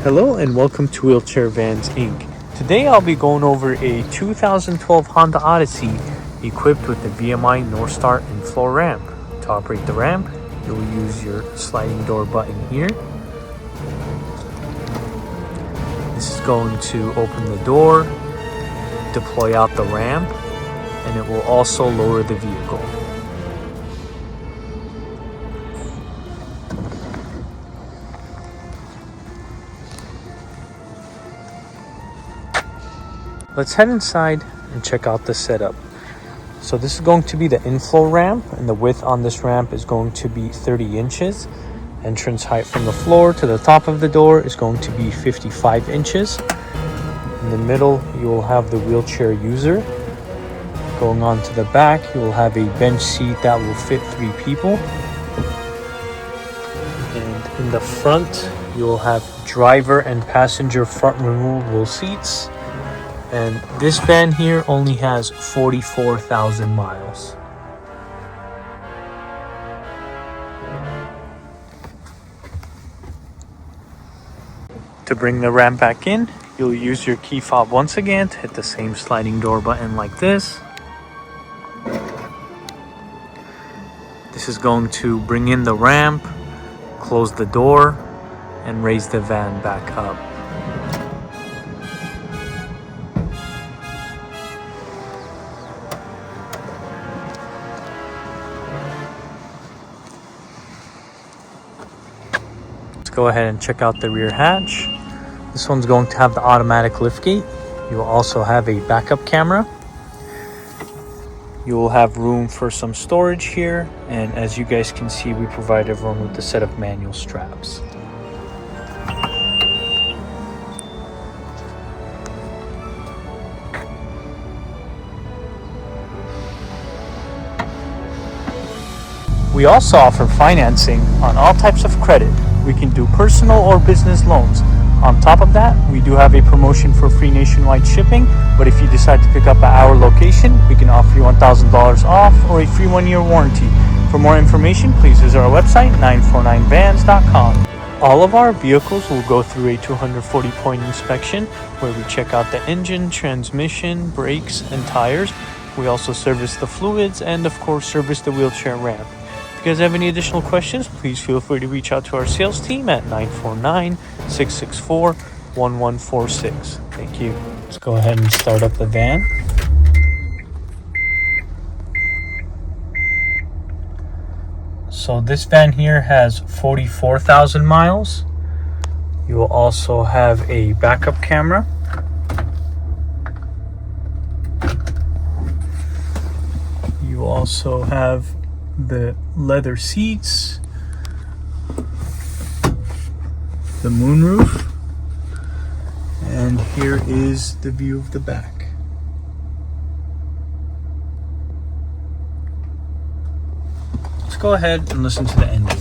Hello and welcome to Wheelchair Vans Inc. Today I'll be going over a 2012 Honda Odyssey equipped with the VMI North Star Infloor ramp. To operate the ramp, you'll use your sliding door button here. This is going to open the door, deploy out the ramp, and it will also lower the vehicle. Let's head inside and check out the setup. So this is going to be the inflow ramp, and the width on this ramp is going to be 30 inches. Entrance height from the floor to the top of the door is going to be 55 inches. In the middle, you will have the wheelchair user. Going on to the back, you will have a bench seat that will fit 3 people. And in the front, you will have driver and passenger front removable seats. And this van here only has 44,000 miles. To bring the ramp back in, you'll use your key fob once again to hit the same sliding door button like this. This is going to bring in the ramp, close the door, and raise the van back up. Go ahead and check out the rear hatch. This one's going to have the automatic liftgate. You will also have a backup camera. You will have room for some storage here, and as you guys can see, we provide everyone with a set of manual straps. We also offer financing on all types of credit. We can do personal or business loans. On top of that, we do have a promotion for free nationwide shipping, but if you decide to pick up at our location, we can offer you $1,000 off or a free 1-year warranty. For more information, please visit our website, 949vans.com. All of our vehicles will go through a 240-point inspection where we check out the engine, transmission, brakes, and tires. We also service the fluids and, of course, service the wheelchair ramp. If you guys have any additional questions, please feel free to reach out to our sales team at 949-664-1146. Thank you. Let's go ahead and start up the van. So this van here has 44,000 miles. You will also have a backup camera. You will also have the leather seats, the moonroof, and here is the view of the back. Let's go ahead and listen to the engine.